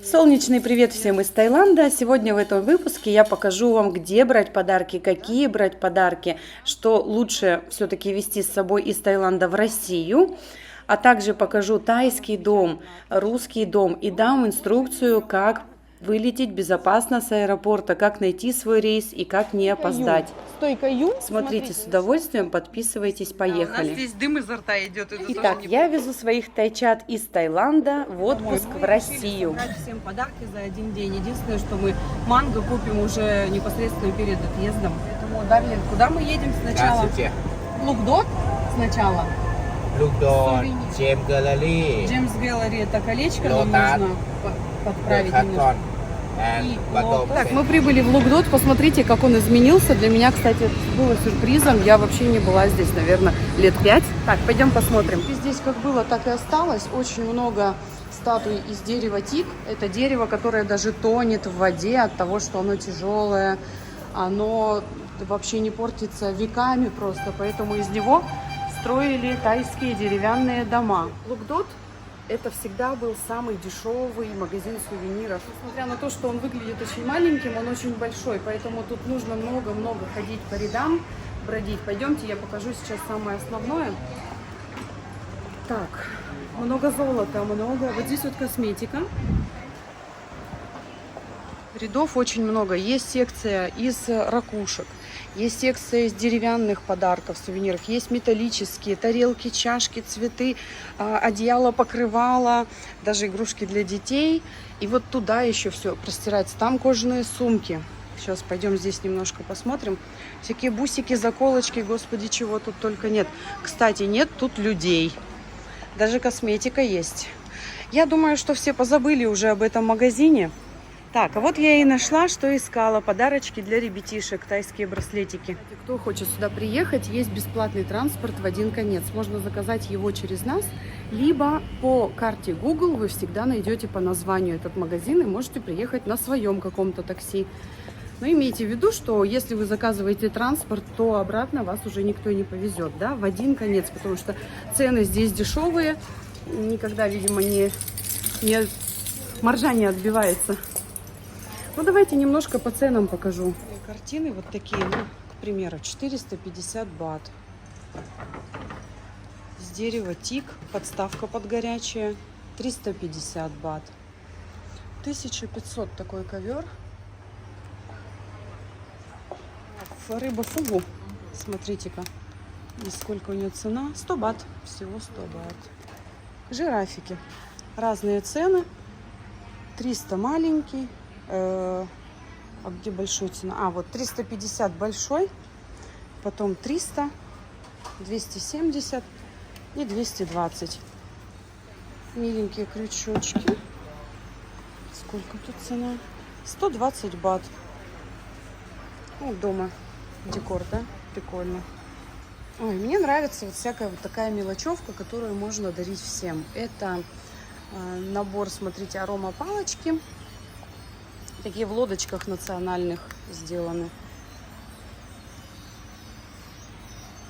Солнечный привет всем из Таиланда. Сегодня в этом выпуске я покажу вам, где брать подарки, какие брать подарки, что лучше все-таки везти с собой из Таиланда в Россию. А также покажу тайский дом, русский дом и дам инструкцию, как вылететь безопасно с аэропорта, как найти свой рейс и как не опоздать. Стойка Ю. Смотрите с удовольствием, подписывайтесь, поехали. У нас здесь дым изо рта идет. Итак, я везу своих тайчат из Таиланда в отпуск в Россию. Всем подарки за один день. Единственное, что мы манго купим уже непосредственно перед отъездом. Поэтому, Дарлин, куда мы едем сначала? Здравствуйте. Лукдот сначала. Лукдон, Джеймс Галлери, Джеймс Галлери, это колечко нам Лотат, нужно подправить Декатлон, немножко. и И потом Так, мы прибыли в Лукдот. Посмотрите, как он изменился. Для меня, кстати, было сюрпризом. Я вообще не была здесь, наверное, лет 5. Так, пойдем посмотрим. Здесь как было, так и осталось. Очень много статуй из дерева тик. Это дерево, которое даже тонет в воде от того, что оно тяжелое. Оно вообще не портится веками просто. Поэтому из него строили тайские деревянные дома. Лукдот — это всегда был самый дешевый магазин сувениров. Несмотря на то, что он выглядит очень маленьким, он очень большой, поэтому тут нужно много-много ходить по рядам, бродить. Пойдемте, я покажу сейчас самое основное. Так, много золота, много. Вот здесь вот косметика. Рядов очень много. Есть секция из ракушек, есть секция из деревянных подарков, сувениров, есть металлические, тарелки, чашки, цветы, одеяло, покрывало, даже игрушки для детей. И вот туда еще все простирается. Там кожаные сумки. Сейчас пойдем здесь немножко посмотрим. Всякие бусики, заколочки, господи, чего тут только нет. Кстати, нет тут людей. Даже косметика есть. Я думаю, что все позабыли уже об этом магазине. Так, а вот я и нашла, что искала. Подарочки для ребятишек, тайские браслетики. Кто хочет сюда приехать, есть бесплатный транспорт в один конец. Можно заказать его через нас, либо по карте Google вы всегда найдете по названию этот магазин и можете приехать на своем каком-то такси. Но имейте в виду, что если вы заказываете транспорт, то обратно вас уже никто не повезет, да, в один конец, потому что цены здесь дешевые, никогда, видимо, маржа не отбивается. Ну, давайте немножко по ценам покажу. Картины вот такие, ну, к примеру, 450 бат. С дерева тик, подставка под горячее, 350 бат. 1500 такой ковер. Рыба фугу, смотрите-ка, и сколько у нее цена, 100 бат, всего 100 бат. Жирафики, разные цены, 300 маленький. А где большой цена? А, вот 350 большой, потом 300, 270 и 220. Миленькие крючочки. Сколько тут цена? 120 бат. Ну, дома декор, да? Прикольно. Ой, мне нравится вот всякая вот такая мелочевка, которую можно дарить всем. Это набор, смотрите, аромапалочки. Такие в лодочках национальных сделаны.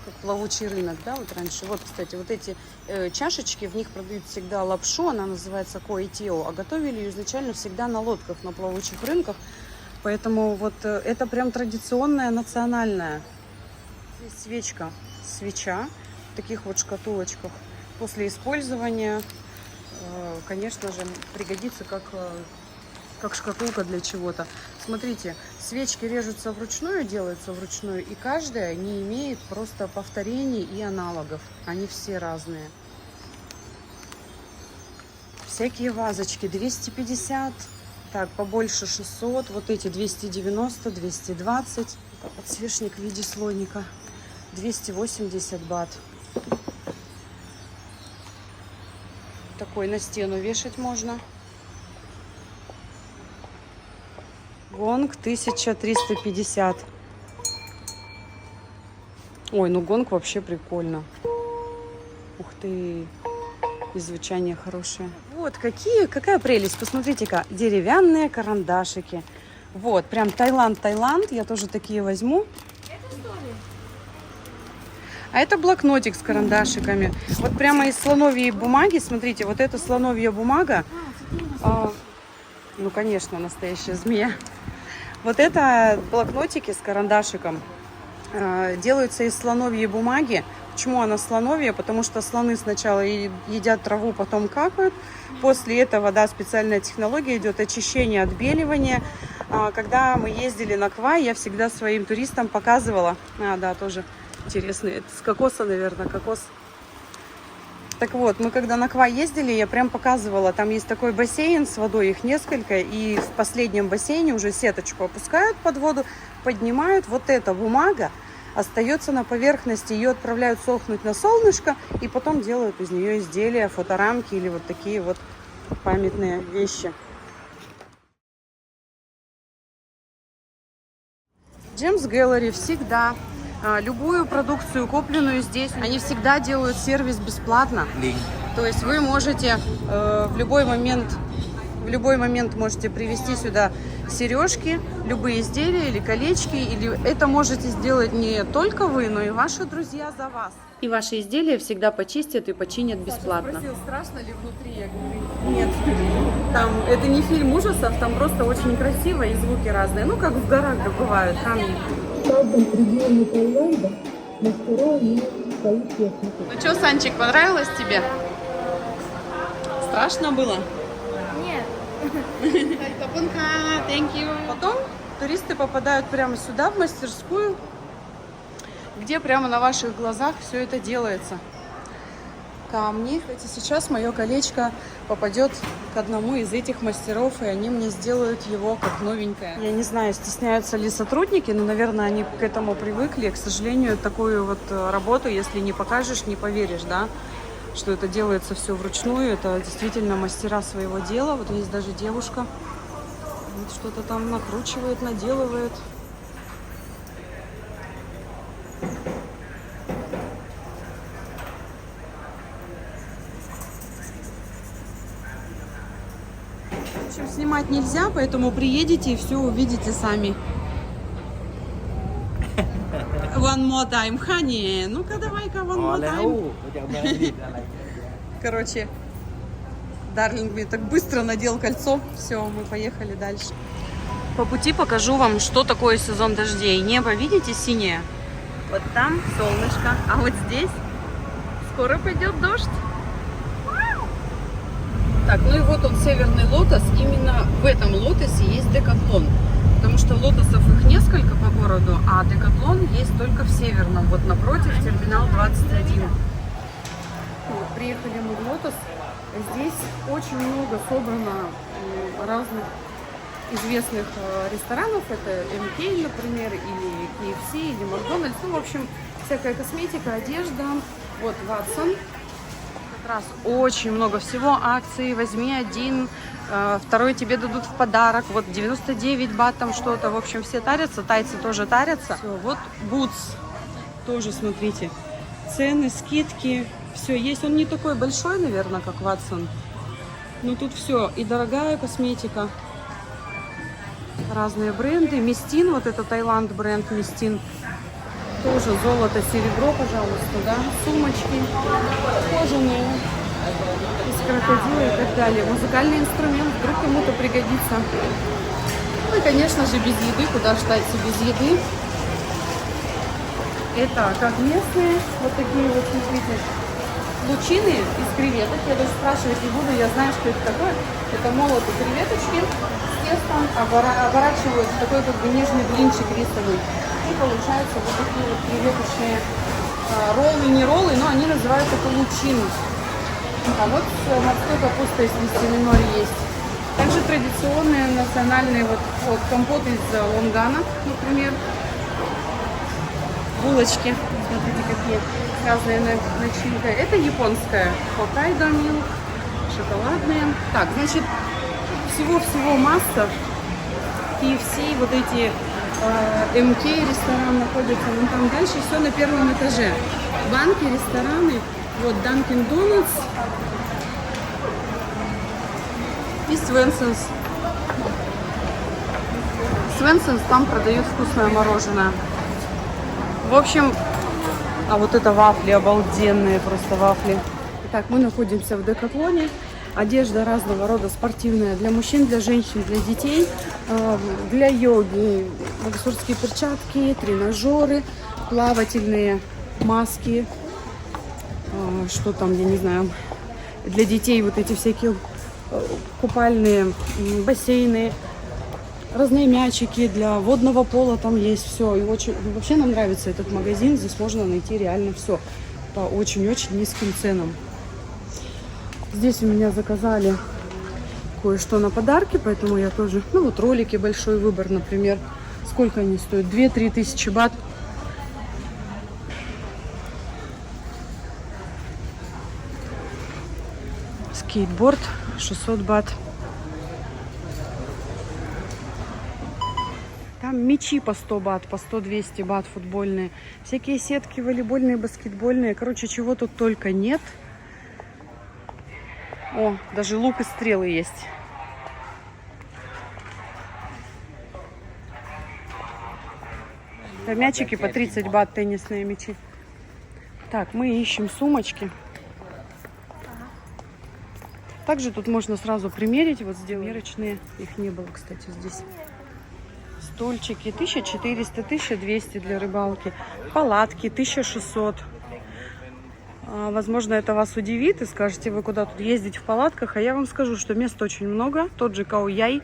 Как плавучий рынок, да, вот раньше. Вот, кстати, вот эти чашечки, в них продают всегда лапшу, она называется коэтио, а готовили ее изначально всегда на лодках, на плавучих рынках. Поэтому вот это прям традиционная, национальная. Здесь свечка, свеча в таких вот шкатулочках. После использования, конечно же, пригодится как шкатулка для чего-то. Смотрите, свечки режутся вручную, делаются вручную, и каждая не имеет просто повторений и аналогов. Они все разные. Всякие вазочки 250, так, побольше 600, вот эти 290, 220. Подсвечник в виде слоника 280 бат. Такой на стену вешать можно. Гонг 1350. Ой, ну гонг вообще прикольно. Ух ты. И звучание хорошее. Вот какая прелесть. Посмотрите-ка, деревянные карандашики. Вот, прям Таиланд. Я тоже такие возьму. А это блокнотик с карандашиками. Вот прямо из слоновьей бумаги. Смотрите, вот эта слоновья бумага. Ну, конечно, настоящая змея. Вот это блокнотики с карандашиком. Делаются из слоновьей бумаги. Почему она слоновья? Потому что слоны сначала едят траву, потом какают. После этого, да, специальная технология идет очищение, отбеливание. Когда мы ездили на Квай, я всегда своим туристам показывала. Да, тоже интересно. Это с кокоса, наверное, кокос. Так вот, мы когда на Квай ездили, я прям показывала. Там есть такой бассейн с водой, их несколько. И в последнем бассейне уже сеточку опускают под воду, поднимают. Вот эта бумага остается на поверхности, ее отправляют сохнуть на солнышко, и потом делают из нее изделия, фоторамки или вот такие вот памятные вещи. Джеймс Gallery всегда любую продукцию, купленную здесь, они всегда делают сервис бесплатно. Link. То есть вы можете в любой момент можете привезти сюда сережки, любые изделия или колечки, или это можете сделать не только вы, но и ваши друзья за вас. И ваши изделия всегда почистят и починят бесплатно. Спросил, страшно ли внутри, я говорю, нет. Там, это не фильм ужасов, там просто очень красиво и звуки разные. Ну, как в горах бывают, камни. В каждом регионе Таиланда мастера имеют свою технику. Ну что, Санчик, понравилось тебе? Страшно было? Нет. Thank you. Потом туристы попадают прямо сюда, в мастерскую, где прямо на ваших глазах все это делается. Камни. Кстати, сейчас мое колечко попадет к одному из этих мастеров, и они мне сделают его как новенькое. Я не знаю, стесняются ли сотрудники, но, наверное, они к этому привыкли. К сожалению, такую вот работу, если не покажешь, не поверишь, да, что это делается все вручную. Это действительно мастера своего дела. Вот есть даже девушка, вот что-то там накручивает, наделывает. В общем, снимать нельзя, поэтому приедете и все увидите сами. One more time, honey. Ну-ка, давай-ка, one more time. Короче, Дарлинг мне так быстро надел кольцо. Все, мы поехали дальше. По пути покажу вам, что такое сезон дождей. Небо, видите, синее? Вот там солнышко, а вот здесь скоро пойдет дождь. Так, ну и вот он, Северный лотос. Именно в этом лотосе есть Декатлон. Потому что лотосов их несколько по городу, а Декатлон есть только в Северном. Вот напротив, терминал 21. Вот, приехали мы в лотос. Здесь очень много собрано разных известных ресторанов. Это МК, например, или KFC, или Макдональдс. Ну, в общем, всякая косметика, одежда. Вот Ватсон. Раз очень много всего, акций, возьми один, второй тебе дадут в подарок, вот 99 бат там что-то, в общем, все тарятся, тайцы тоже тарятся. Все, вот Boots, тоже смотрите, цены, скидки, все есть, он не такой большой, наверное, как Ватсон, но тут все, и дорогая косметика, разные бренды, Мистин, вот это Таиланд бренд Мистин. Тоже золото, серебро, пожалуйста, да, сумочки кожаные, из крокодила и так далее. Музыкальный инструмент, вдруг кому-то пригодится. Ну и, конечно же, без еды, куда ж тайцы без еды. Это как местные, вот такие вот, смотрите, лучины из креветок. Я даже спрашивать не буду, я знаю, что это такое. Это молотые креветочки с тестом, оборачивают в такой как бы нежный блинчик рисовый. И получаются вот такие вот креветочные роллы, не роллы, но они называются лучины. А вот морской капуста из листьями нори есть. Также традиционные национальные вот компот из лонгана, например. Булочки, смотрите, какие разные начинка. Это японская Хоккайдо милк, шоколадные. Так, значит, всего-всего масса. KFC, вот эти МК ресторан находится, вон там дальше, все на первом этаже. Банки, рестораны, вот Dunkin' Donuts и Свенсонс. Свенсонс там продают вкусное мороженое. В общем, а вот это вафли, обалденные просто вафли. Итак, мы находимся в Декатлоне. одежда разного рода спортивная для мужчин, для женщин, для детей, для йоги, боксерские перчатки, тренажеры, плавательные маски, что там, я не знаю, для детей вот эти всякие купальные бассейны, разные мячики для водного пола там есть все. И очень, вообще нам нравится этот магазин, здесь можно найти реально все по очень-очень низким ценам. Здесь у меня заказали кое-что на подарки, поэтому я тоже, ну вот ролики, большой выбор, например, сколько они стоят? 2-3 тысячи бат. Скейтборд 600 бат. Там мячи по 100 бат, по 100-200 бат футбольные. Всякие сетки волейбольные, баскетбольные. Короче, чего тут только нет. О, даже лук и стрелы есть. Да, мячики по 30 бат, теннисные мячи. Так, мы ищем сумочки. Также тут можно сразу примерить. Вот сделать мерочные. Их не было, кстати, здесь. Стульчики 1400, 1200 для рыбалки. Палатки 1600. Возможно, это вас удивит и скажете, вы куда тут ездить в палатках. А я вам скажу, что мест очень много. Тот же Каояй,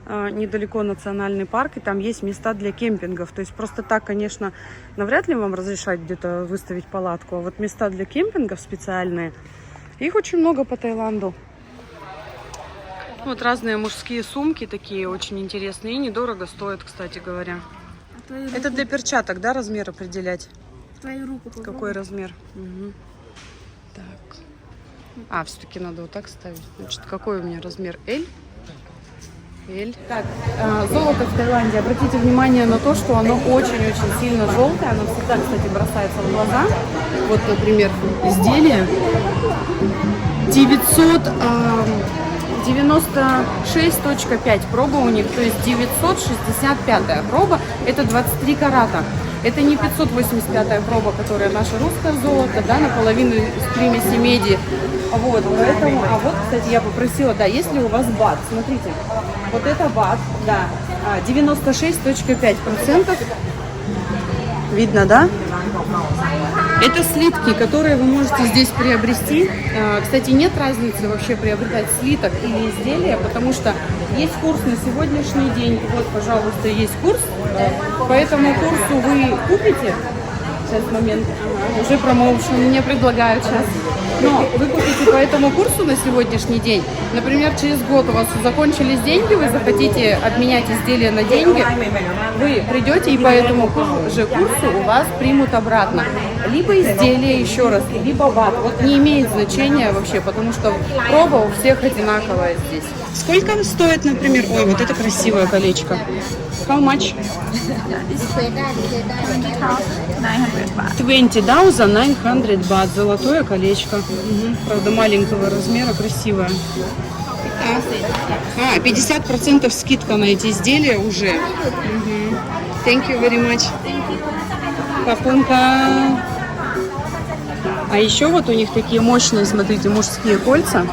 недалеко национальный парк, и там есть места для кемпингов. То есть просто так, конечно, навряд ли вам разрешать где-то выставить палатку. А вот места для кемпингов специальные, их очень много по Таиланду. Вот разные мужские сумки такие очень интересные и недорого стоят, кстати говоря. Это для перчаток, да, размер определять? Твою руку попробуй. Какой размер? Угу. Так. Все-таки надо вот так ставить. Значит, какой у меня размер? L? L. Так, золото в Таиланде. Обратите внимание на то, что оно очень-очень сильно желтое. Оно всегда, кстати, бросается в глаза. Вот, например, изделие 996.5 проба у них, то есть 965 проба, это 23 карата. Это не 585 проба, которая наша русское золото, да, наполовину с примеси меди. Вот, поэтому, вот, кстати, я попросила, да, если у вас бат, смотрите, вот это бат, да, 96.5%. Видно, да? Это слитки, которые вы можете здесь приобрести. Кстати, нет разницы вообще приобретать слиток или изделие, потому что есть курс на сегодняшний день. Вот, пожалуйста, есть курс. По этому курсу вы купите. Сейчас момент. Уже промоушен мне предлагают сейчас. Но вы купите по этому курсу на сегодняшний день. Например, через год у вас закончились деньги, вы захотите обменять изделие на деньги, вы придете и по этому же курсу у вас примут обратно. Либо изделие еще раз, либо бат. Вот не имеет значения вообще, потому что проба у всех одинаковая здесь. Сколько стоит, например, ой, вот это красивое колечко? How much? 20,900 бат. Золотое колечко. Угу. Правда, маленького размера, красивое. 50% скидка на эти изделия уже. Угу. Thank you very much. Папунка. А еще вот у них такие мощные, смотрите, мужские кольца.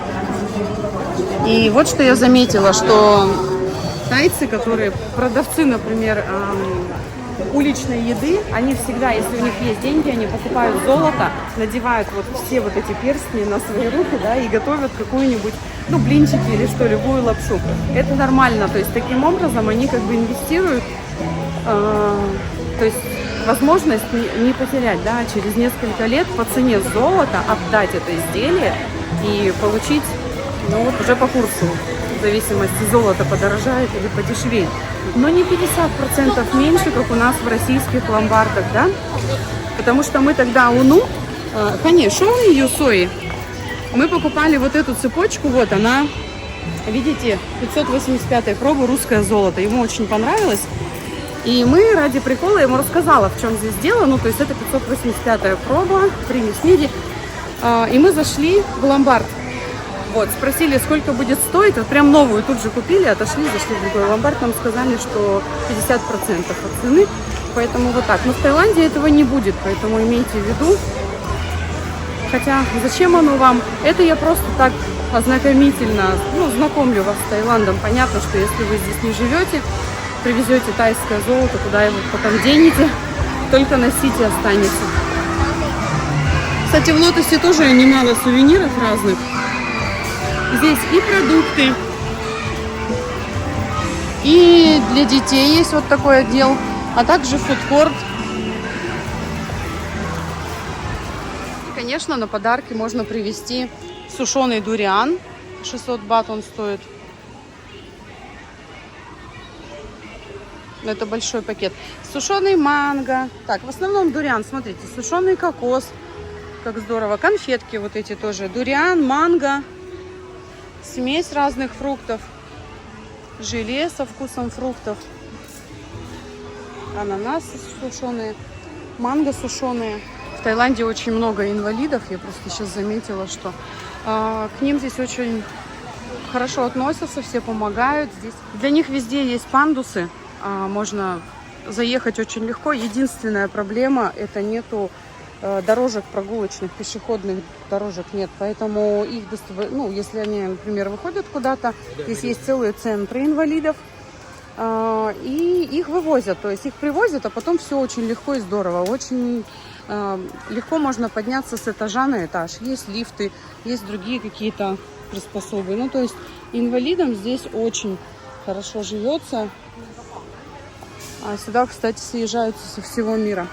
И вот что я заметила, что тайцы, которые продавцы, например, уличной еды, они всегда, если у них есть деньги, они покупают золото, надевают вот все вот эти перстни на свои руки, да, и готовят какую-нибудь, ну, блинчики или что, любую лапшу. Это нормально, то есть таким образом они как бы инвестируют, то есть возможность не потерять, да, через несколько лет по цене золота отдать это изделие и получить, ну, вот уже по курсу. В зависимости, золото подорожает или подешевеет. Но не 50% меньше, как у нас в российских ломбардах, да? Потому что мы тогда Уну, конечно, ее сои, мы покупали вот эту цепочку, вот она, видите, 585 пробы, русское золото. Ему очень понравилось. И мы ради прикола ему рассказала, в чем здесь дело. Ну, то есть это 585 проба, примесь меди. И мы зашли в ломбард. Вот, спросили, сколько будет стоить, вот прям новую тут же купили, отошли, зашли в другой ломбард, нам сказали, что 50% от цены, поэтому вот так. Но в Таиланде этого не будет, поэтому имейте в виду. Хотя, зачем оно вам? Это я просто так ознакомительно, ну, знакомлю вас с Таиландом. Понятно, что если вы здесь не живете, привезете тайское золото, куда его потом денете, только носите останется. Кстати, в Лотосе тоже немало сувениров разных. Здесь и продукты, и для детей есть вот такой отдел, а также фудкорт. И, конечно, на подарки можно привезти сушеный дуриан. 600 бат он стоит. Это большой пакет. Сушеный манго. Так, в основном дуриан, смотрите, сушеный кокос. Как здорово. Конфетки вот эти тоже. Дуриан, манго. Смесь разных фруктов. Желе со вкусом фруктов. Ананасы сушеные. Манго сушеные. В Таиланде очень много инвалидов. Я просто сейчас заметила, что к ним здесь очень хорошо относятся, все помогают. Здесь для них везде есть пандусы. Можно заехать очень легко. Единственная проблема — это нету дорожек прогулочных, пешеходных дорожек нет. Поэтому их, ну, если они, например, выходят куда-то, здесь есть целые центры инвалидов, и их вывозят. То есть их привозят, а потом все очень легко и здорово. Очень легко можно подняться с этажа на этаж. Есть лифты, есть другие какие-то приспособы. Ну, то есть инвалидам здесь очень хорошо живется. А сюда, кстати, съезжаются со всего мира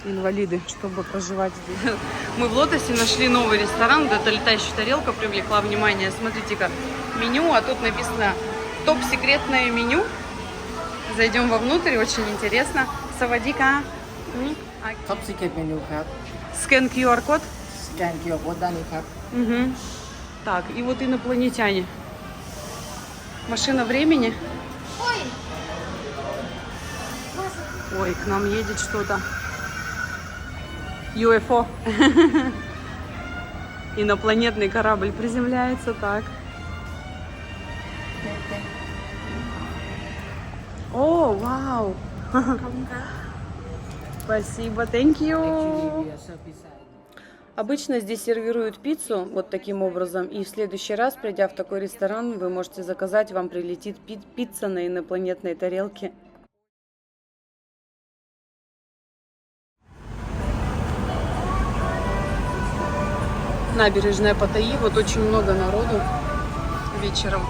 инвалиды, чтобы проживать здесь. Мы в Лотосе нашли новый ресторан. Вот эта летающая тарелка привлекла внимание. Смотрите-ка, меню, а тут написано топ-секретное меню. Зайдем вовнутрь, очень интересно. Савадика. Top secret menu ครับ Scan QR-код. Scan QR code ด้านนี้ครับ Угу. Так, и вот инопланетяне. Машина времени. Ой, к нам едет что-то. UFO. Инопланетный корабль приземляется. Так. О, вау. Спасибо, thank you. we are serve pizza Обычно здесь сервируют пиццу вот таким образом, и в следующий раз, придя в такой ресторан, вы можете заказать, вам прилетит пицца на инопланетной тарелке. Набережная Паттайи, вот очень много народу вечером.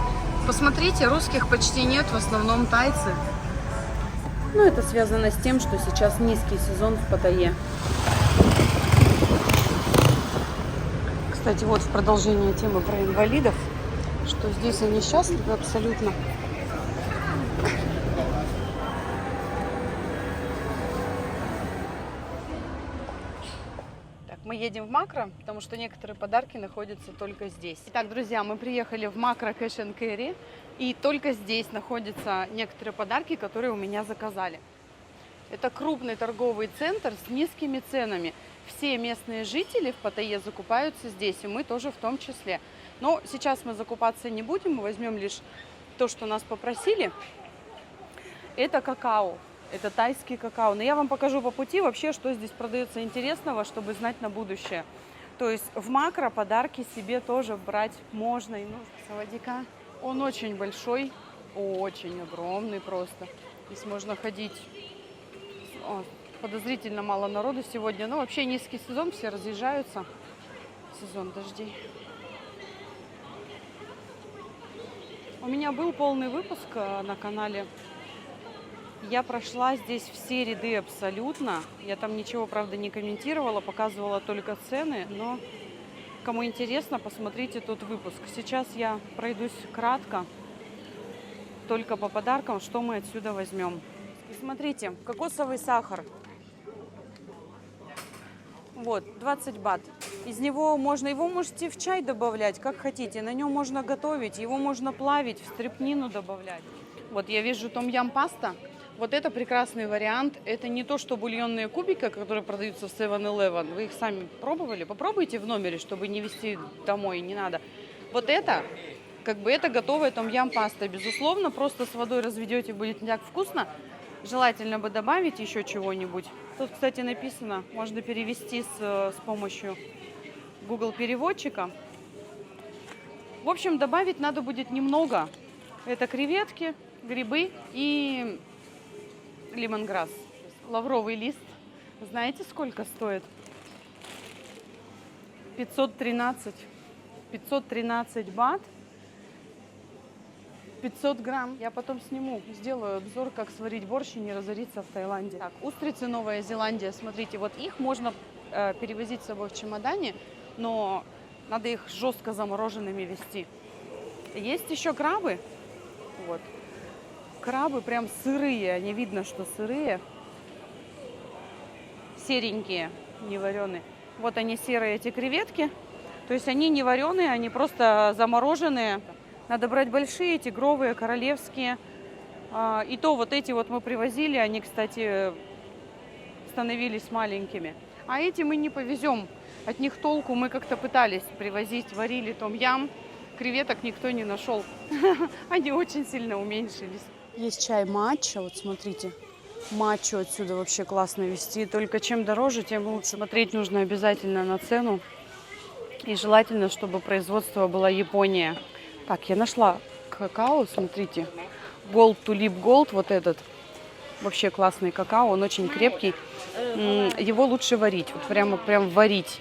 Посмотрите, русских почти нет, в основном тайцы. Но это связано с тем, что сейчас низкий сезон в Паттайе. Кстати, вот в продолжение темы про инвалидов, что здесь они счастливы абсолютно. Так, мы едем в Макро, потому что некоторые подарки находятся только здесь. Итак, друзья, мы приехали в Макро Cash and Carry, и только здесь находятся некоторые подарки, которые у меня заказали. Это крупный торговый центр с низкими ценами. Все местные жители в Паттайе закупаются здесь, и мы тоже в том числе. Но сейчас мы закупаться не будем, мы возьмем лишь то, что нас попросили. Это какао, это тайский какао. Но я вам покажу по пути вообще, что здесь продается интересного, чтобы знать на будущее. То есть в Макро подарки себе тоже брать можно и нужно. Савадика. Он очень большой, очень огромный просто. Здесь можно ходить. Подозрительно мало народу сегодня. Но вообще низкий сезон, все разъезжаются. Сезон дождей. У меня был полный выпуск на канале. Я прошла здесь все ряды абсолютно. Я там ничего, правда, не комментировала, показывала только цены. Но кому интересно, посмотрите тот выпуск. Сейчас я пройдусь кратко, только по подаркам, что мы отсюда возьмем. И смотрите, кокосовый сахар. Вот, 20 бат. Из него можно, его можете в чай добавлять, как хотите. На нем можно готовить, его можно плавить, в стряпнину добавлять. Вот я вижу том-ям паста. Вот это прекрасный вариант. Это не то, что бульонные кубики, которые продаются в 7-Eleven. Вы их сами пробовали? Попробуйте в номере, чтобы не везти домой, не надо. Вот это, как бы это готовая том-ям паста. Безусловно, просто с водой разведете, будет не так вкусно. Желательно бы добавить еще чего-нибудь. Тут, кстати, написано, можно перевести с помощью Google переводчика. В общем, добавить надо будет немного. Это креветки, грибы и лимонграсс. Лавровый лист. Знаете, сколько стоит? 513 бат. 500 грамм. Я потом сниму, сделаю обзор, как сварить борщ и не разориться в Таиланде. Так, устрицы Новая Зеландия, смотрите, вот их можно перевозить с собой в чемодане, но надо их жестко замороженными везти. Есть еще крабы. Вот. Крабы прям сырые, не видно, что сырые. Серенькие, не вареные. Вот они серые, эти креветки. То есть они не вареные, они просто замороженные. Надо брать большие, тигровые, королевские. И то вот эти вот мы привозили, они, кстати, становились маленькими. А эти мы не повезем. От них толку. Мы как-то пытались привозить, варили том-ям. Креветок никто не нашел. Они очень сильно уменьшились. Есть чай матча, вот смотрите. Матчу отсюда вообще классно везти. Только чем дороже, тем лучше. Смотреть нужно обязательно на цену. И желательно, чтобы производство было Япония. Так, я нашла какао, смотрите. Gold Tulip Gold, вот этот. Вообще классный какао, он очень крепкий. Его лучше варить, вот прям варить.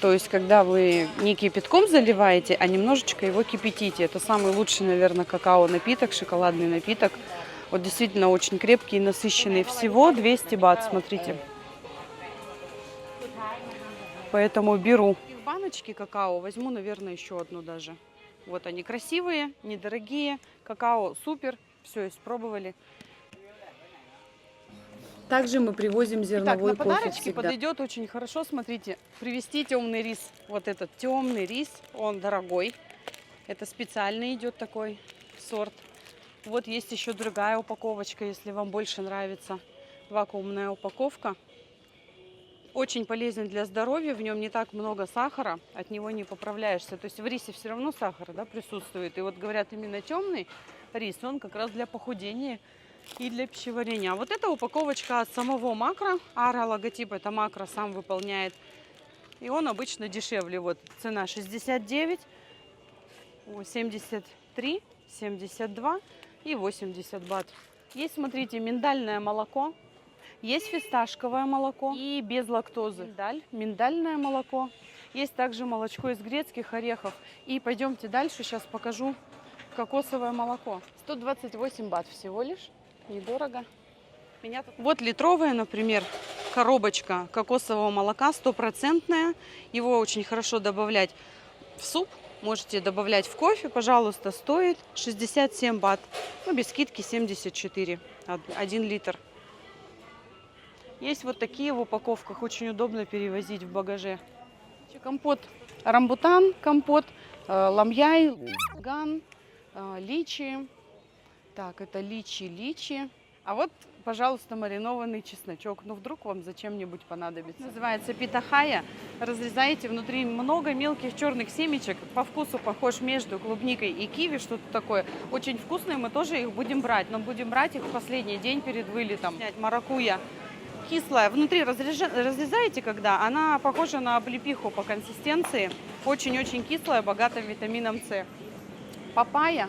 То есть, когда вы не кипятком заливаете, а немножечко его кипятите. Это самый лучший, наверное, какао-напиток, шоколадный напиток. Вот действительно очень крепкий и насыщенный. Всего 200 бат, смотрите. Поэтому беру. Баночки какао возьму, наверное, еще одну даже. Вот они красивые, недорогие. Какао супер. Все, испробовали. Также мы привозим зерновой Итак, на кофе подарочки всегда. подойдет очень хорошо, смотрите, привезти темный рис. Вот этот темный рис, он дорогой. Это специально идет такой сорт. Вот есть еще другая упаковочка, если вам больше нравится. Вакуумная упаковка. Очень полезен для здоровья, в нем не так много сахара, от него не поправляешься. То есть в рисе все равно сахар, да, присутствует. И вот говорят, именно темный рис, он как раз для похудения и для пищеварения. А вот эта упаковочка от самого Макро. Ара логотип, это Макро сам выполняет. И он обычно дешевле. Вот цена 69, 73, 72 и 80 бат. Есть, смотрите, миндальное молоко. Есть фисташковое молоко и без лактозы. Миндальное молоко. Есть также молочко из грецких орехов. И пойдемте дальше, сейчас покажу кокосовое молоко. 128 бат всего лишь. Недорого. Вот литровая, например, коробочка кокосового молока, 100%. Его очень хорошо добавлять в суп. Можете добавлять в кофе, пожалуйста, стоит 67 бат. Ну, без скидки 74, 1 литр. Есть вот такие в упаковках, очень удобно перевозить в багаже. Компот рамбутан, компот, ламьяй, ган, личи. Так, это личи. А вот, пожалуйста, маринованный чесночок. Ну, вдруг вам зачем-нибудь понадобится. Называется питахая. Разрезаете, внутри много мелких черных семечек. По вкусу похож между клубникой и киви, что-то такое. Очень вкусные, мы тоже их будем брать. Но будем брать их в последний день перед вылетом. Маракуйя. Кислая. Внутри разрезаете, когда она похожа на облепиху по консистенции. Очень-очень кислая, богата витамином С. Папайя.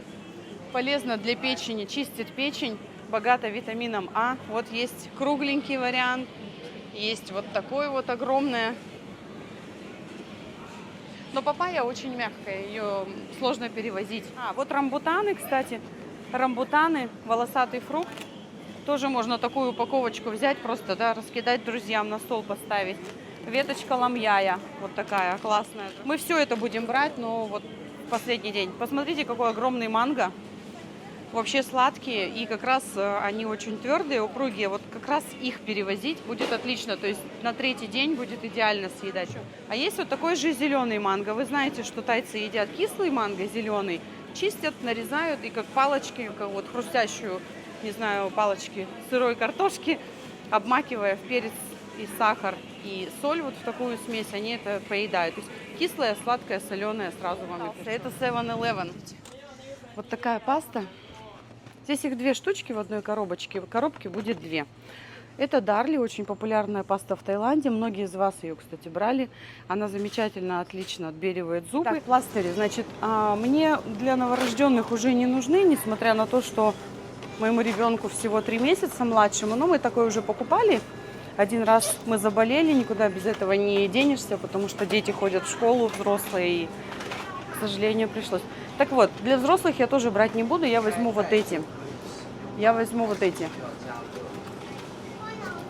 Полезно для печени, чистит печень. Богата витамином А. Вот есть кругленький вариант. Есть вот такой вот огромное. Но папайя очень мягкая, ее сложно перевозить. Вот рамбутаны, кстати. Рамбутаны, волосатый фрукт. Тоже можно такую упаковочку взять, просто, да, раскидать друзьям, на стол поставить. Веточка ламьяя, вот такая классная. Мы все это будем брать, но вот в последний день. Посмотрите, какой огромный манго. Вообще сладкие, и как раз они очень твердые, упругие. Вот как раз их перевозить будет отлично. То есть на третий день будет идеально съедать. А есть вот такой же зеленый манго. Вы знаете, что тайцы едят кислый манго, зеленый. Чистят, нарезают и как палочки, как вот хрустящую, не знаю, палочки сырой картошки, обмакивая в перец и сахар и соль вот в такую смесь, они это поедают. То есть кислое, сладкое, соленое сразу вам. Это 7-Eleven. Вот такая паста. Здесь их 2 штучки в одной коробочке. В коробке будет 2. Это Дарли, очень популярная паста в Таиланде. Многие из вас ее, кстати, брали. Она замечательно, отлично отбеливает зубы. Так, пластыри. Значит, мне для новорожденных уже не нужны, несмотря на то, что моему ребенку всего 3 месяца младшему. Но мы такой уже покупали. Один раз мы заболели, никуда без этого не денешься, потому что дети ходят в школу, взрослые, и, к сожалению, пришлось. Так вот, для взрослых я тоже брать не буду, я возьму вот эти.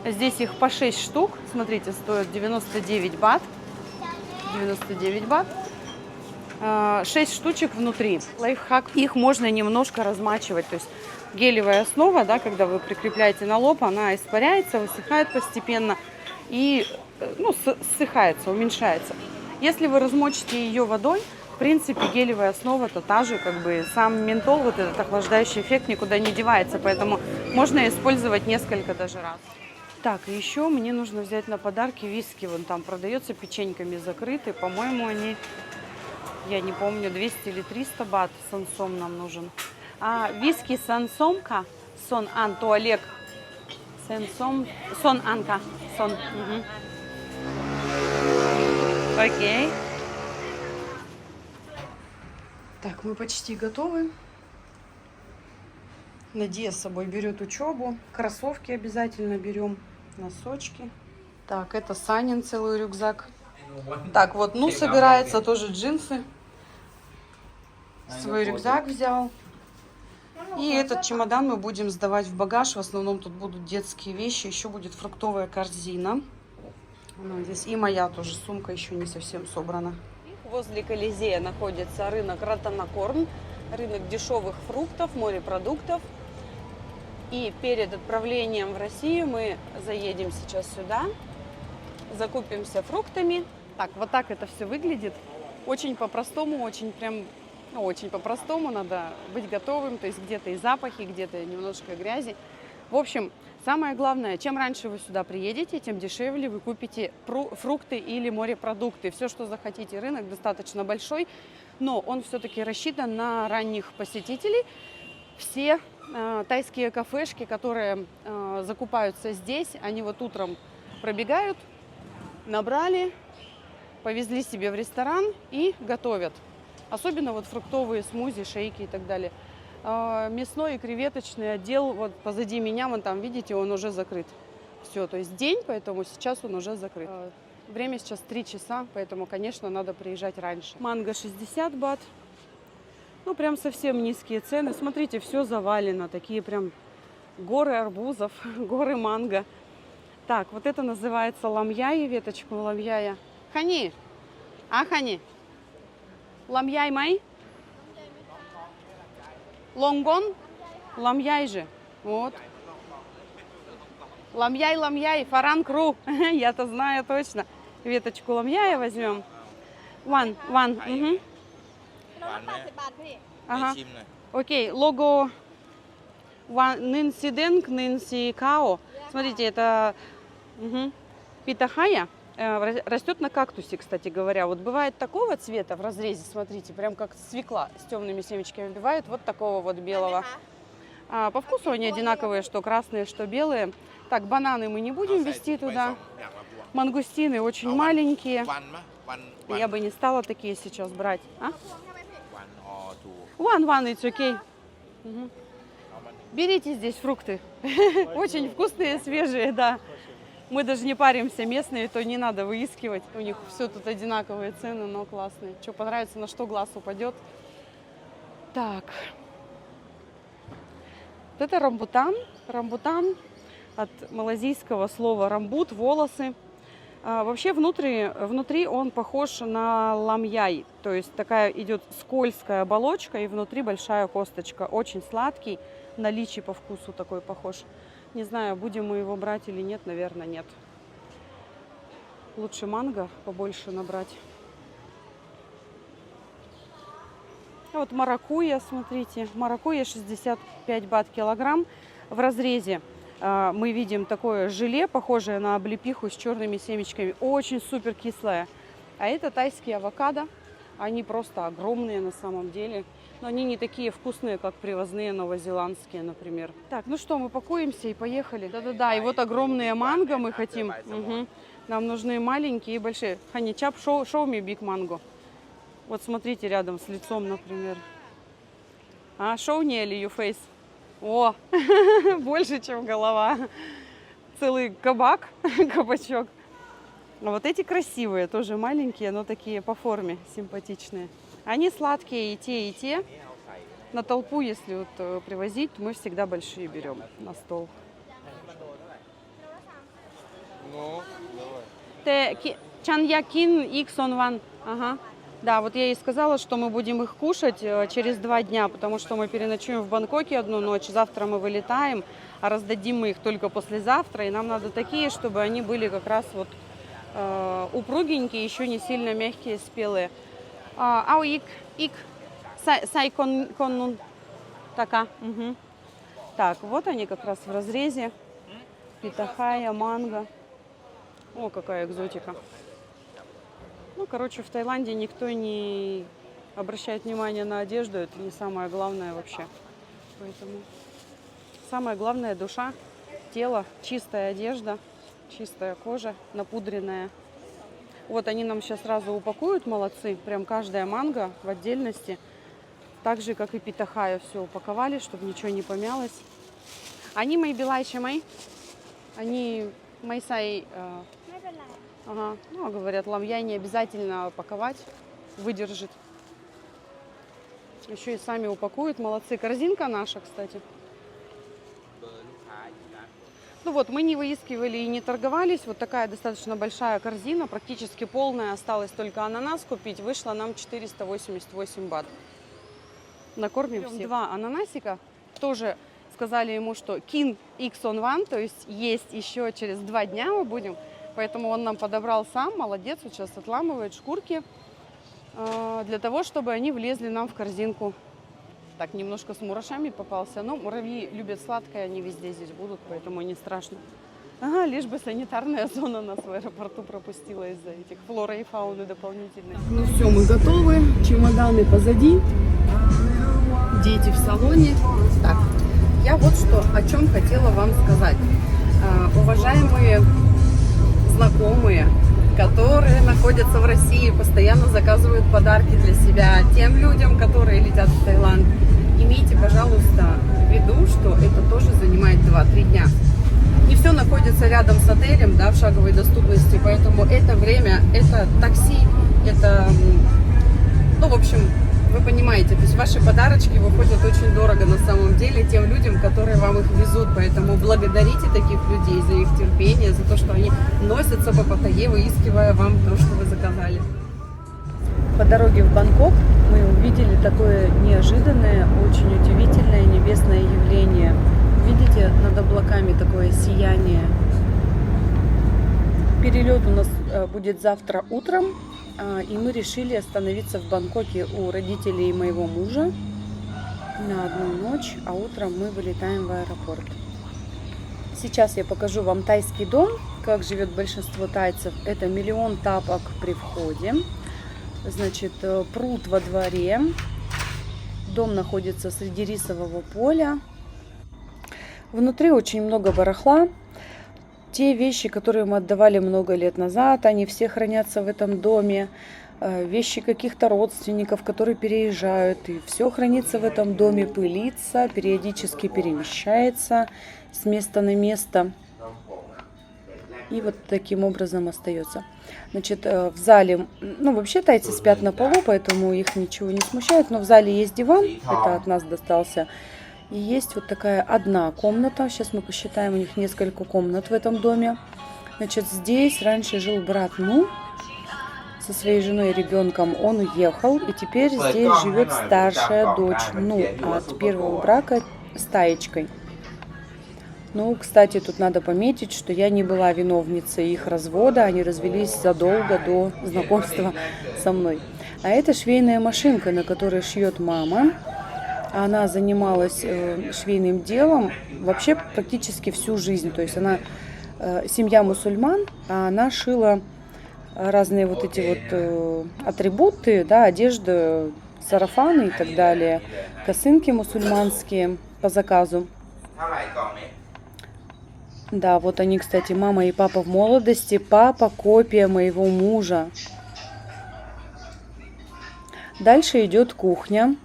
Здесь их по 6 штук, смотрите, стоят 99 бат. 99 бат. 6 штучек внутри. Лайфхак. Их можно немножко размачивать, то есть гелевая основа, да, когда вы прикрепляете на лоб, она испаряется, высыхает постепенно и ссыхается, уменьшается. Если вы размочите ее водой, в принципе, гелевая основа-то та же, как бы сам ментол, вот этот охлаждающий эффект никуда не девается, поэтому можно использовать несколько даже раз. Так, и еще мне нужно взять на подарки виски, вон там продается печеньками закрытый, по-моему, они, я не помню, 200 или 300 бат сансом нам нужен. А виски сансомка, сон ан туалек, сансом, сон анка, сон. Угу. Окей. Так, мы почти готовы. Надя с собой берет учебу, кроссовки обязательно берем, носочки. Так, это Санин целый рюкзак. Так, вот, собирается тоже джинсы. Свой рюкзак взял. И этот чемодан мы будем сдавать в багаж. В основном тут будут детские вещи. Еще будет фруктовая корзина. Здесь и моя тоже сумка еще не совсем собрана. Возле Колизея находится рынок Ратанакорн. Рынок дешевых фруктов, морепродуктов. И перед отправлением в Россию мы заедем сейчас сюда. Закупимся фруктами. Так, вот так это все выглядит. Очень по-простому, очень по-простому, надо быть готовым, то есть где-то и запахи, где-то немножко грязи. В общем, самое главное, чем раньше вы сюда приедете, тем дешевле вы купите фрукты или морепродукты. Все, что захотите. Рынок достаточно большой, но он все-таки рассчитан на ранних посетителей. Все тайские кафешки, которые закупаются здесь, они вот утром пробегают, набрали, повезли себе в ресторан и готовят. Особенно вот фруктовые смузи, шейки и так далее. Мясной и креветочный отдел вот позади меня, вон там, видите, он уже закрыт. Все, то есть день, поэтому сейчас он уже закрыт. Время сейчас 3 часа, поэтому, конечно, надо приезжать раньше. Манго 60 бат. Ну, прям совсем низкие цены. Смотрите, все завалено. Такие прям горы арбузов, горы манго. Так, вот это называется ламьяй, веточку ламьяя. Хани, хани. Ламьяй май? Лонгон? Ламьяй же. Вот. Ламьяй, фаранкру. Я-то знаю точно. Веточку ламьяя возьмем. Ван. Угу. Ага. Окей, лого нынсиденг, нынсикао. Смотрите, это питахая. Растет на кактусе, кстати говоря. Вот бывает такого цвета в разрезе, смотрите, прям как свекла с темными семечками. Бывает вот такого вот белого. По вкусу они одинаковые, что красные, что белые. Так, бананы мы не будем везти туда. Мангустины очень маленькие. Я бы не стала такие сейчас брать. One, it's okay. Угу. Берите здесь фрукты. Очень вкусные, свежие, да. Мы даже не паримся, местные, то не надо выискивать. У них все тут одинаковые цены, но классные. Что понравится, на что глаз упадет. Так. Вот это рамбутан. Рамбутан от малазийского слова рамбут, волосы. Вообще внутри он похож на ламьяй. То есть такая идет скользкая оболочка и внутри большая косточка. Очень сладкий, на личи по вкусу такой похож. Не знаю, будем мы его брать или нет, наверное, нет. Лучше манго побольше набрать. А вот маракуйя, смотрите. Маракуйя 65 бат килограмм. В разрезе мы видим такое желе, похожее на облепиху с черными семечками. Очень супер кислое. А это тайские авокадо. Они просто огромные на самом деле. Но они не такие вкусные, как привозные новозеландские, например. Так, ну что, мы пакуемся и поехали. Да-да-да, и вот огромные манго мы хотим. Угу. Нам нужны маленькие и большие. Honey Chap, show me big mango. Вот смотрите, рядом с лицом, например. Show nearly your face. О, больше, чем голова. Целый кабак, кабачок. А вот эти красивые, тоже маленькие, но такие по форме симпатичные. Они сладкие и те. На толпу, если вот привозить, мы всегда большие берем на стол. Чаньякин Иксон-Ван. Ага. Да, вот я ей сказала, что мы будем их кушать через 2 дня, потому что мы переночуем в Бангкоке 1 ночь, завтра мы вылетаем, а раздадим мы их только послезавтра, и нам надо такие, чтобы они были как раз вот упругенькие, еще не сильно мягкие, спелые. Сай коннун. Така. Угу. Так, вот они как раз в разрезе. Питахая, манго. О, какая экзотика. Ну, короче, в Таиланде никто не обращает внимание на одежду. Это не самое главное вообще. Поэтому самое главное — душа, тело, чистая одежда, чистая кожа, напудренная. Вот они нам сейчас сразу упакуют, молодцы. Прям каждая манго в отдельности. Так же, как и питахая, все упаковали, чтобы ничего не помялось. Они мои белайши мои. Они майсай. Ага. Ну, говорят, ламьяй не обязательно паковать, выдержит. Еще и сами упакуют, молодцы. Корзинка наша, кстати. Ну вот, мы не выискивали и не торговались. Вот такая достаточно большая корзина, практически полная. Осталось только ананас купить. Вышло нам 488 бат. Накормим всех. 2 ананасика. Тоже сказали ему, что Кин Иксон-Ван, то есть еще через 2 дня мы будем. Поэтому он нам подобрал сам, молодец, вот сейчас отламывает шкурки, для того, чтобы они влезли нам в корзинку. Так, немножко с мурашами попался, но муравьи любят сладкое, они везде здесь будут, поэтому не страшно. Ага, лишь бы санитарная зона нас в аэропорту пропустила из-за этих флоры и фауны дополнительных. Ну все, мы готовы, чемоданы позади, дети в салоне. Так, я вот что, о чем хотела вам сказать. Уважаемые знакомые, которые находятся в России, постоянно заказывают подарки для себя тем людям, которые летят в Таиланд. Имейте, пожалуйста, в виду, что это тоже занимает 2-3 дня. Не все находится рядом с отелем, да, в шаговой доступности, поэтому это время, это такси, это, ну, в общем, вы понимаете, то есть ваши подарочки выходят очень дорого на самом деле тем людям, которые вам их везут. Поэтому благодарите таких людей за их терпение, за то, что они носятся по Паттайе, выискивая вам то, что вы заказали. По дороге в Бангкок мы увидели такое неожиданное, очень удивительное небесное явление. Видите, над облаками такое сияние. Перелет у нас будет завтра утром. И мы решили остановиться в Бангкоке у родителей моего мужа на 1 ночь, а утром мы вылетаем в аэропорт. Сейчас я покажу вам тайский дом, как живет большинство тайцев. Это 1 000 000 тапок при входе, значит, пруд во дворе, дом находится среди рисового поля. Внутри очень много барахла. Те вещи, которые мы отдавали много лет назад, они все хранятся в этом доме. Вещи каких-то родственников, которые переезжают. И все хранится в этом доме, пылится, периодически перемещается с места на место. И вот таким образом остается. Значит, в зале, ну вообще тайцы спят на полу, поэтому их ничего не смущает. Но в зале есть диван, это от нас достался. И есть вот такая 1 комната. Сейчас мы посчитаем, у них несколько комнат в этом доме. Значит, здесь раньше жил брат Ну со своей женой и ребенком. Он уехал, и теперь здесь живет старшая дочь Ну от первого брака с Таечкой. Ну, кстати, тут надо пометить, что я не была виновницей их развода. Они развелись задолго до знакомства со мной. А это швейная машинка, на которой шьет мама. Она занималась швейным делом вообще практически всю жизнь. То есть она семья мусульман, а она шила разные вот эти вот атрибуты, да, одежду сарафаны и так далее, косынки мусульманские по заказу. Да, вот они, кстати, мама и папа в молодости. Папа копия моего мужа. Дальше идет кухня.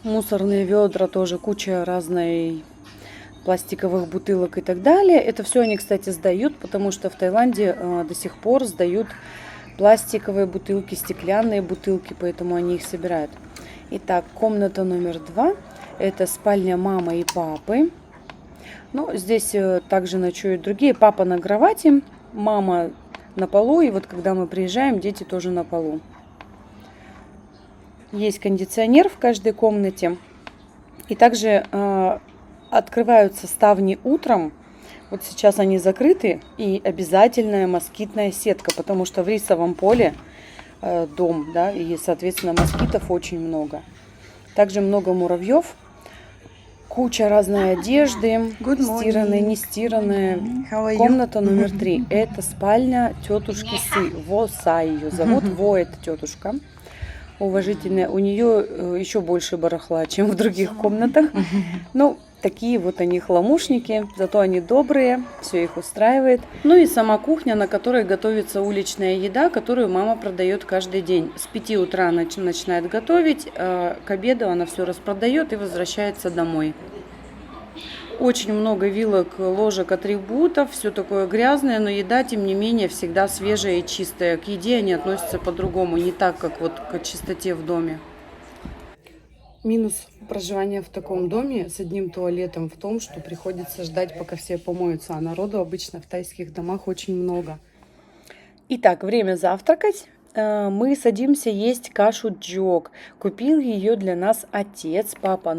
Мусорные ведра, тоже куча разной пластиковых бутылок и так далее. Это все они, кстати, сдают, потому что в Таиланде до сих пор сдают пластиковые бутылки, стеклянные бутылки, поэтому они их собирают. Итак, комната номер 2. Это спальня мамы и папы. Ну, здесь также ночуют другие. Папа на кровати, мама на полу. И вот когда мы приезжаем, дети тоже на полу. Есть кондиционер в каждой комнате. И также открываются ставни утром. Вот сейчас они закрыты. И обязательная москитная сетка, потому что в рисовом поле дом, да, и, соответственно, москитов очень много. Также много муравьев. Куча разной одежды, стиранная, не стиранная. Комната номер 3. Это спальня тетушки Сы. Во Са ее зовут. Во это тетушка. Уважительная. У нее еще больше барахла, чем в других комнатах. Ну, такие вот они хламушники. Зато они добрые. Все их устраивает. Ну и сама кухня, на которой готовится уличная еда, которую мама продает каждый день. С 5 утра начинает готовить. К обеду она все распродает и возвращается домой. Очень много вилок, ложек, атрибутов, все такое грязное, но еда, тем не менее, всегда свежая и чистая. К еде они относятся по-другому, не так, как вот к чистоте в доме. Минус проживания в таком доме с одним туалетом в том, что приходится ждать, пока все помоются, а народу обычно в тайских домах очень много. Итак, время завтракать. Мы садимся есть кашу джок. Купил ее для нас отец, папа,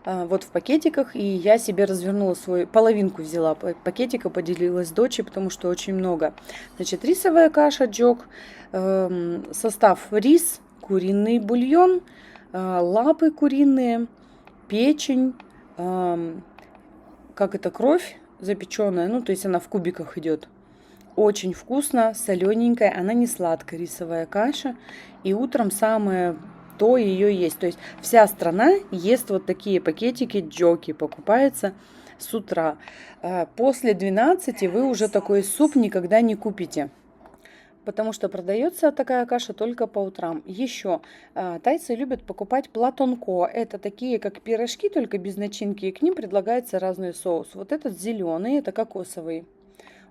вот в пакетиках, и я себе развернула половинку взяла пакетика, поделилась с дочерью, потому что очень много. Значит, рисовая каша джок, состав: рис, куриный бульон, лапы куриные, печень, кровь запеченная, то есть она в кубиках идет. Очень вкусно, солененькая, она не сладкая, рисовая каша, и утром самое то ее есть. То есть вся страна ест вот такие пакетики, джоки, покупается с утра. После 12 вы уже такой суп никогда не купите, потому что продается такая каша только по утрам. Еще тайцы любят покупать платонко. Это такие, как пирожки, только без начинки, и к ним предлагается разный соус. Вот этот зеленый, это кокосовый.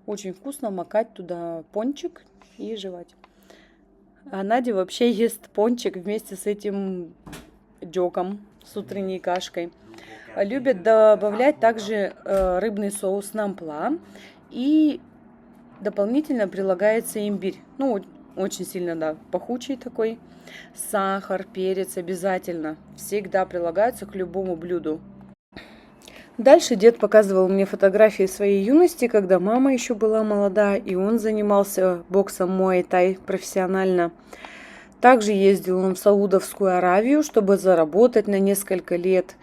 Очень вкусно макать туда пончик и жевать. А Надя вообще ест пончик вместе с этим джоком, с утренней кашкой. Любят добавлять также рыбный соус нампла. И дополнительно прилагается имбирь. Очень сильно, да, пахучий такой. Сахар, перец обязательно. Всегда прилагается к любому блюду. Дальше дед показывал мне фотографии своей юности, когда мама еще была молода, и он занимался боксом муай-тай профессионально. Также ездил он в Саудовскую Аравию, чтобы заработать на несколько лет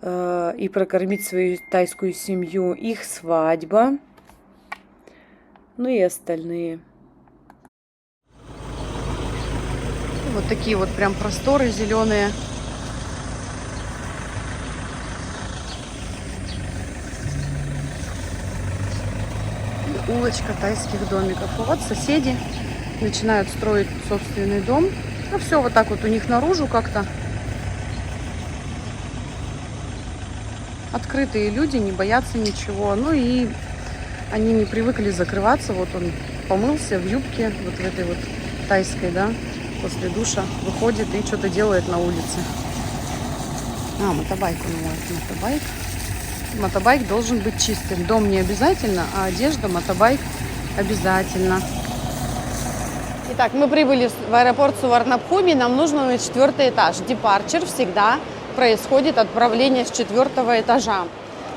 и прокормить свою тайскую семью. Их свадьба, и остальные. Вот такие вот прям просторы зеленые. Улочка тайских домиков. Вот соседи начинают строить собственный дом. Все вот так вот у них наружу как-то. Открытые люди, не боятся ничего. И они не привыкли закрываться. Вот он помылся в юбке, вот в этой вот тайской, да, после душа выходит и что-то делает на улице. Мотобайк он моет, мотобайк. Мотобайк должен быть чистым. Дом не обязательно, а одежда, мотобайк обязательно. Итак, мы прибыли в аэропорт Суварнабхуми. Нам нужно на 4-й этаж. Депарчер всегда происходит отправление с 4-го этажа.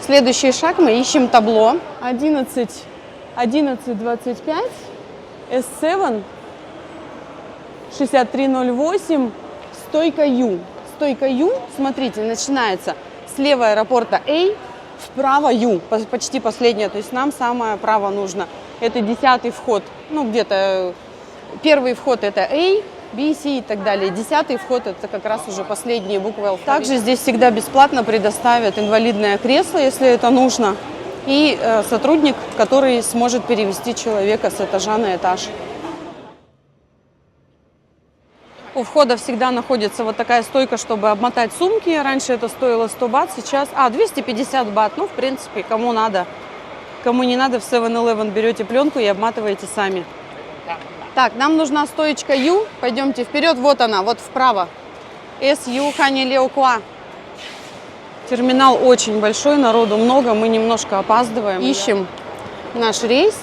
Следующий шаг, мы ищем табло. 11:25, S7, 6308, стойка Ю. Стойка Ю, смотрите, начинается слева аэропорта A, вправо Ю, почти последняя, то есть нам самое право нужно. Это 10-й вход, где-то первый вход это A, B, C и так далее. 10-й вход – это как раз уже последние буквы алфавита. Также здесь всегда бесплатно предоставят инвалидное кресло, если это нужно, и сотрудник, который сможет перевести человека с этажа на этаж. У входа всегда находится вот такая стойка, чтобы обмотать сумки. Раньше это стоило 100 бат, сейчас 250 бат. Ну, в принципе, кому надо. Кому не надо, в 7-Eleven берете пленку и обматываете сами. Так, нам нужна стоечка U. Пойдемте вперед. Вот она, вот вправо. SU Ханилеокуа. Терминал очень большой, народу много, мы немножко опаздываем. Ищем наш рейс,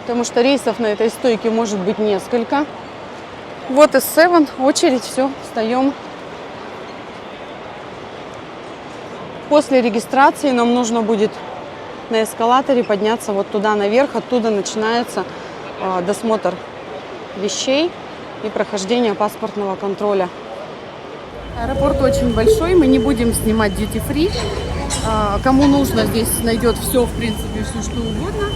потому что рейсов на этой стойке может быть несколько. Вот и 7, очередь, все, встаем. После регистрации нам нужно будет на эскалаторе подняться вот туда наверх, оттуда начинается досмотр вещей и прохождение паспортного контроля. Аэропорт очень большой, мы не будем снимать duty-free. Кому нужно, здесь найдет все, в принципе, все что угодно.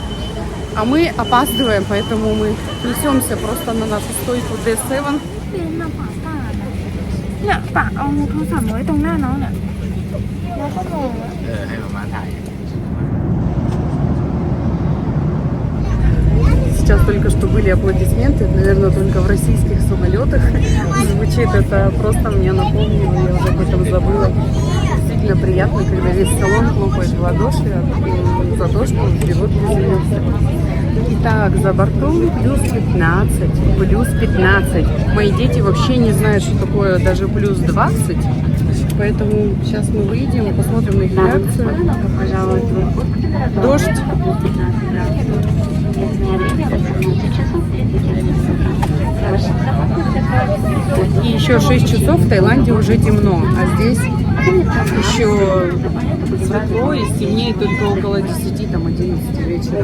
А мы опаздываем, поэтому мы несемся просто на нашу стойку D7. เนี่ยปะเอาโทรศัพท์ไว้ตรงหน้าน้องเนี่ยแล้วก็มอง ให้มาถ่าย Сейчас только что были аплодисменты, наверное, только в российских самолетах. Звучит это просто, мне напомнило, я уже об этом забыла. Действительно приятно, когда весь салон хлопает в ладоши за то, что перевод произвелся. Итак, за бортом плюс 15, плюс 15. Мои дети вообще не знают, что такое даже плюс 20. Поэтому сейчас мы выйдем и посмотрим на их реакцию. Дождь. И еще 6 часов в Таиланде уже темно, а здесь еще светло и стемнеет только около 10, там 11 вечера.